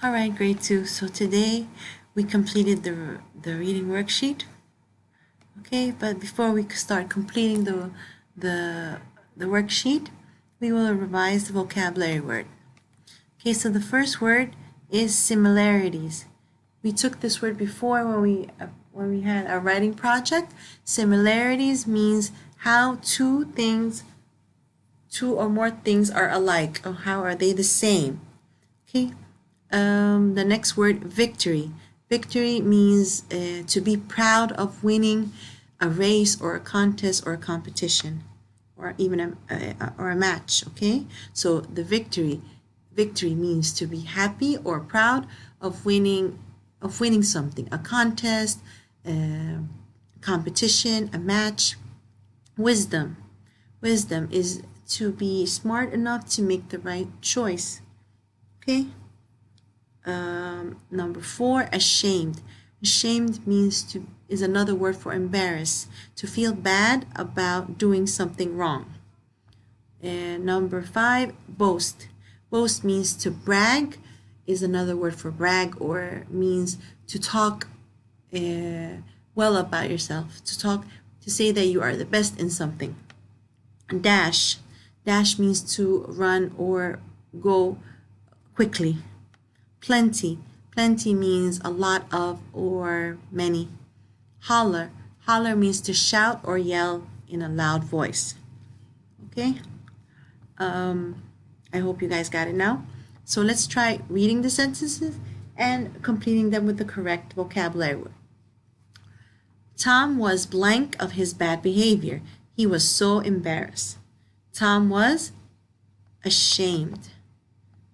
All right, grade 2. So today we completed the reading worksheet. Okay, but before we start completing the worksheet, we will revise the vocabulary word. Okay, so the first word is similarities. We took this word before when we had our writing project. Similarities means how two or more things are alike, or how are they the same. Okay. The next word, victory. Victory means to be proud of winning a race or a contest or a competition, or even a match. Okay, so the victory means to be happy or proud of winning something, a contest, a competition, a match. Wisdom is to be smart enough to make the right choice. Okay. Number 4, ashamed. Ashamed is another word for embarrassed, to feel bad about doing something wrong. And number 5, boast. Boast means to brag, is another word for brag, or means to talk well about yourself, to say that you are the best in something. Dash means to run or go quickly. Plenty means a lot of or many. Holler means to shout or yell in a loud voice. Okay, I hope you guys got it now. So let's try reading the sentences and completing them with the correct vocabulary word. Tom was blank of his bad behavior. He was so embarrassed. Tom was ashamed.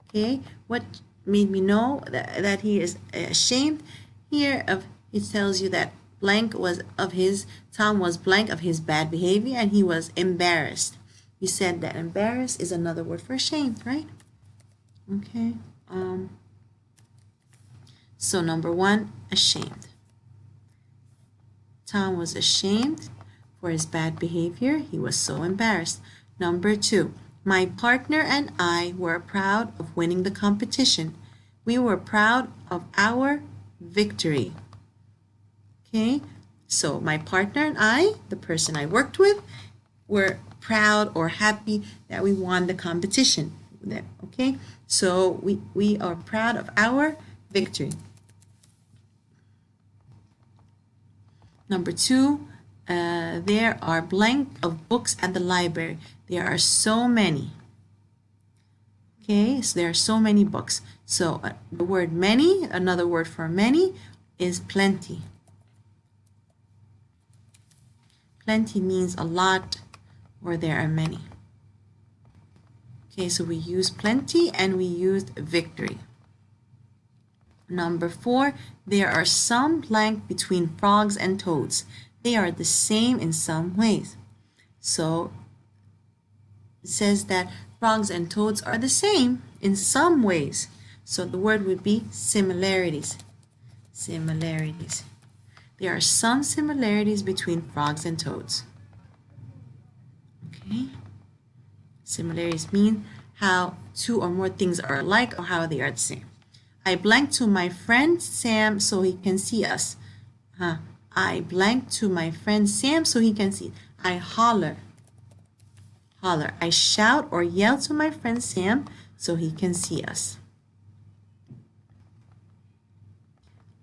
Okay, what made me know that he is ashamed here? It tells you that Tom was blank of his bad behavior and he was embarrassed. We said that embarrassed is another word for ashamed, right? Okay. So number 1, ashamed. Tom was ashamed for his bad behavior. He was so embarrassed. Number 2, my partner and I were proud of winning the competition. We were proud of our victory. Okay, so my partner and I, the person I worked with, were proud or happy that we won the competition. Okay, so we are proud of our victory. Number 2, there are blank of books at the library. There are so many. Okay, so there are so many books. So the word many, another word for many, is plenty. Plenty means a lot, or there are many. Okay, so we use plenty and we used victory. Number 4, there are some blank between frogs and toads. They are the same in some ways. So it says that frogs and toads are the same in some ways. So the word would be similarities. Similarities. There are some similarities between frogs and toads. Okay. Similarities mean how two or more things are alike or how they are the same. I blank to my friend Sam so he can see us. I blank to my friend Sam so he can see. I holler. Holler. I shout or yell to my friend Sam so he can see us.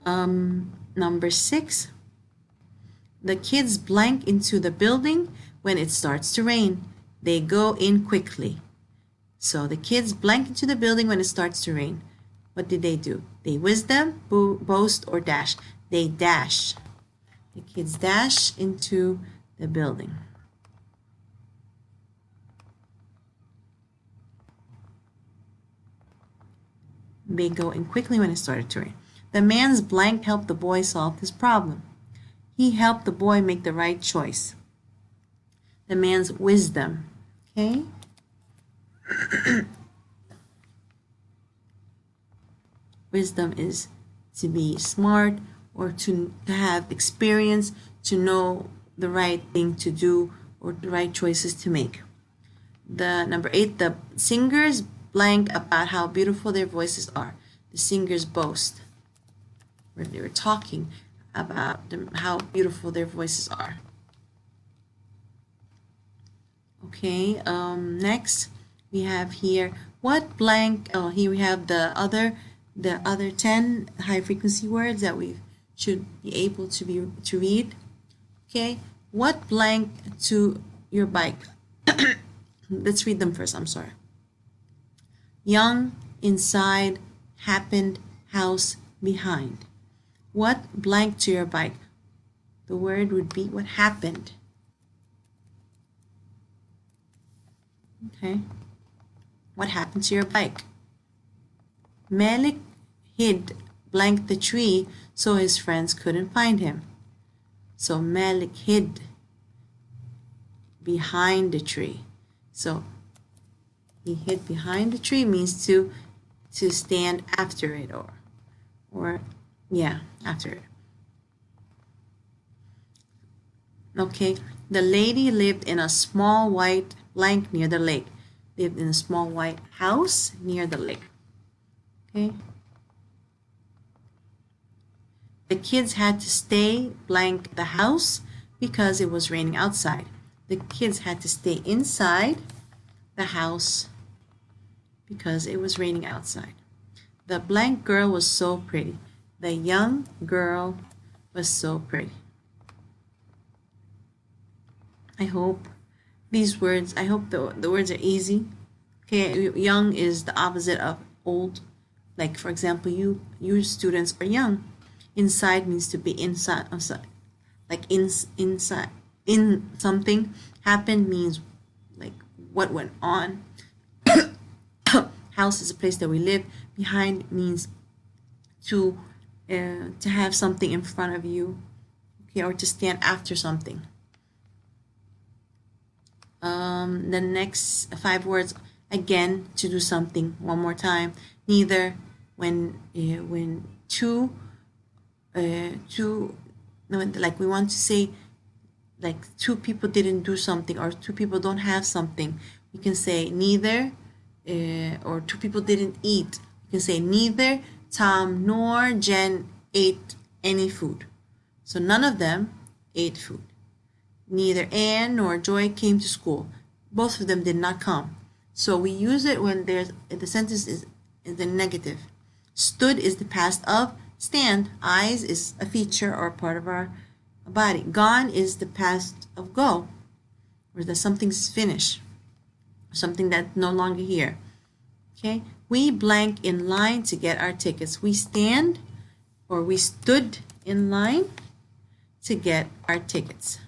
Number 6. The kids blank into the building when it starts to rain. They go in quickly. So the kids blank into the building when it starts to rain. What did they do? They wisdom, boast, or dash. They dash. The kids dash into the building. They go in quickly when it started to rain. The man's blank helped the boy solve his problem. He helped the boy make the right choice. The man's wisdom. Okay? Wisdom is to be smart or to have experience, to know the right thing to do or the right choices to make. The number 8, the singers blank about how beautiful their voices are. the singers boast, where they were talking about how beautiful their voices are. Okay, next we have here what blank, oh, here we have the other 10 high frequency words that we should be able to read. Okay, what blank to your bike? Let's read them first, I'm sorry. Young, inside, happened, house, behind. What blank to your bike? The word would be what happened. Okay. What happened to your bike? Malik hid blank the tree so his friends couldn't find him. So Malik hid behind the tree. So he hid behind the tree means to stand after it, or yeah, after it. Okay, the lady lived in a small white blank near the lake. Lived in a small white house near the lake. Okay. The kids had to stay blank the house because it was raining outside. The kids had to stay inside the house because it was raining outside. The blank girl was so pretty. The young girl was so pretty. I hope these words, I hope the words are easy. Okay, young is the opposite of old. Like for example, you students are young. Inside means to be inside, like inside, in something. Happened means like what went on. House is a place that we live. Behind means to have something in front of you, okay, or to stand after something. The next 5 words, again, to do something one more time. Neither, when like we want to say like 2 people didn't do something or 2 people don't have something, we can say neither, or 2 people didn't eat, we can say neither Tom nor Jen ate any food. So none of them ate food. Neither Anne nor Joy came to school. Both of them did not come. So we use it when the sentence is in the negative. Stood is the past of stand. Eyes is a feature or part of our body. Gone is the past of go, or that something's finished, something that's no longer here. Okay, we blank in line to get our tickets. We stand, or we stood in line to get our tickets.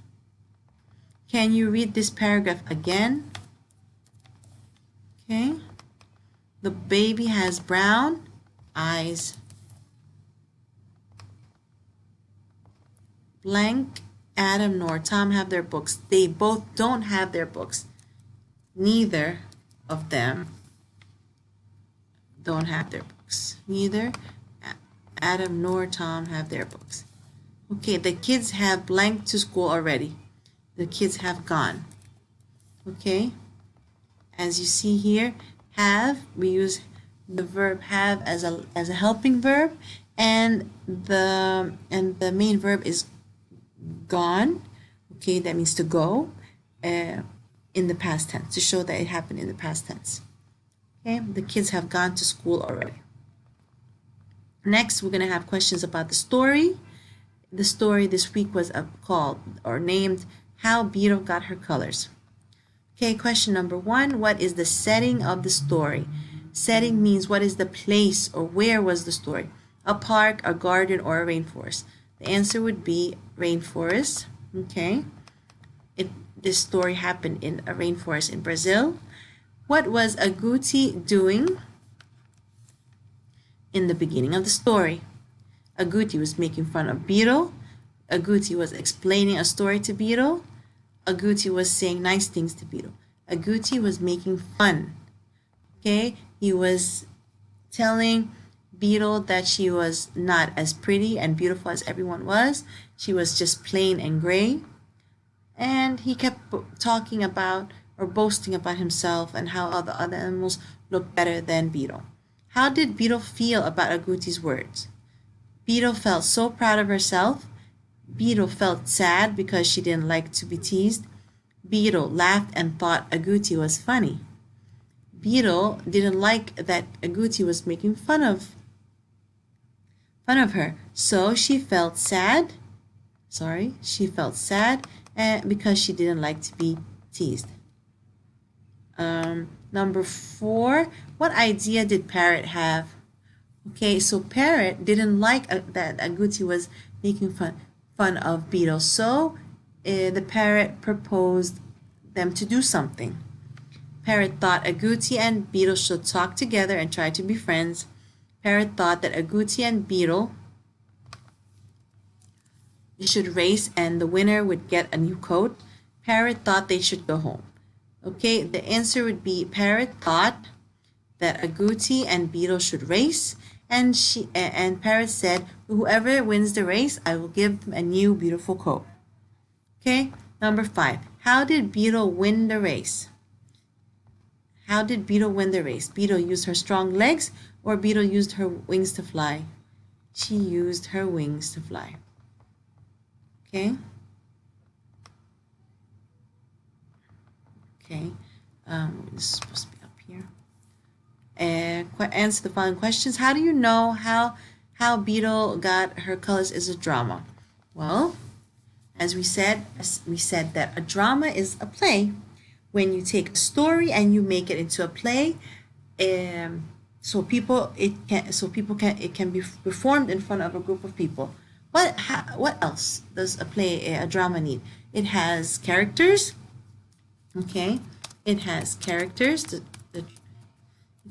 Can you read this paragraph again? Okay. The baby has brown eyes. Blank, Adam nor Tom have their books. They both don't have their books. Neither of them don't have their books. Neither Adam nor Tom have their books. Okay, the kids have blank to school already. The kids have gone. Okay, as you see here, have, we use the verb have as a helping verb, and the main verb is gone. Okay, that means to go in the past tense, to show that it happened in the past tense. Okay, the kids have gone to school already. Next, we're going to have questions about the story. The story this week was called or named How Beetle Got Her Colors. Okay, question number 1. What is the setting of the story? Setting means what is the place or where was the story? A park, a garden, or a rainforest? The answer would be rainforest. Okay. This story happened in a rainforest in Brazil. What was Agouti doing in the beginning of the story? Agouti was making fun of Beetle. Agouti was explaining a story to Beetle. Agouti was saying nice things to Beetle. Agouti was making fun. Okay, he was telling Beetle that she was not as pretty and beautiful as everyone was. She was just plain and gray. And he kept talking about or boasting about himself and how all the other animals looked better than Beetle. How did Beetle feel about Aguti's words? Beetle felt so proud of herself. Beetle felt sad because she didn't like to be teased. Beetle laughed and thought Agouti was funny. Beetle didn't like that Agouti was making fun of her, so she felt sad. She felt sad because she didn't like to be teased. Number 4, what idea did Parrot have? Okay, so Parrot didn't like that Agouti was making fun of Beetle, so the Parrot proposed them to do something. Parrot thought Agouti and Beetle should talk together and try to be friends. Parrot thought that Agouti and Beetle should race and the winner would get a new coat. Parrot thought they should go home. Okay, the answer would be Parrot thought that Agouti and Beetle should race, and Parrot said, whoever wins the race, I will give them a new beautiful coat. Okay, number 5. How did Beetle win the race? How did Beetle win the race? Beetle used her strong legs or Beetle used her wings to fly? She used her wings to fly. Okay. Okay. This is supposed to be up here. Answer the following questions. How do you know how Beetle got her colors is a drama? Well, as we said that a drama is a play. When you take a story and you make it into a play, it can be performed in front of a group of people. What else does a drama need? It has characters. Okay, it has characters. It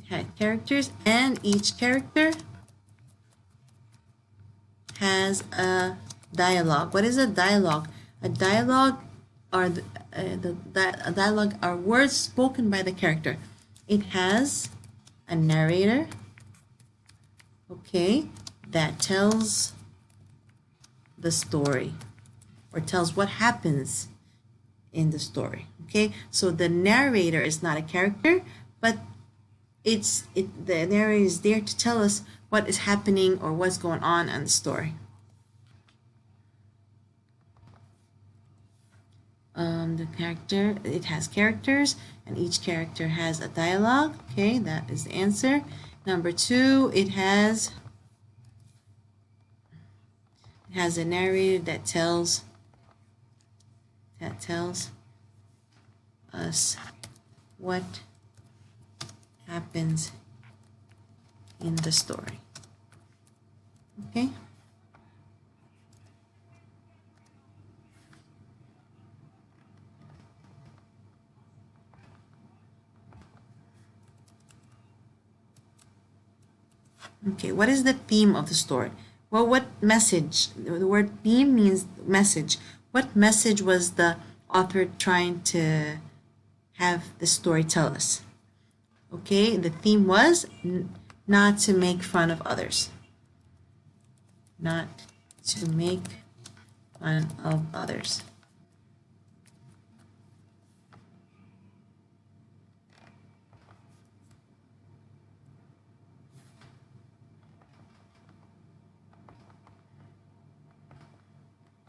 has characters, and each character has a dialogue. What is a dialogue? A dialogue are dialogue are words spoken by the character. It has a narrator, okay, that tells the story or tells what happens in the story. Okay, so the narrator is not a character, but the narrator is there to tell us what is happening or what's going on in the story. It has characters, and each character has a dialogue. Okay, that is the answer. Number 2, it has a narrator that tells us what happens in the story. Okay. Okay, what is the theme of the story? Well, what message? The word theme means message. What message was the author trying to have the story tell us? Okay, the theme was not to make fun of others. Not to make fun of others.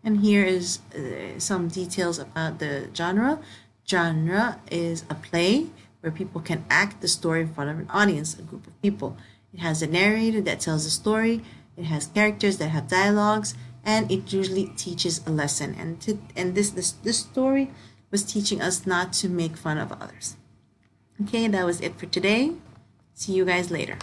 And here is some details about the genre. Genre is a play where people can act the story in front of an audience, a group of people. It has a narrator that tells the story. It has characters that have dialogues, and it usually teaches a lesson. And this story was teaching us not to make fun of others. Okay, that was it for today. See you guys later.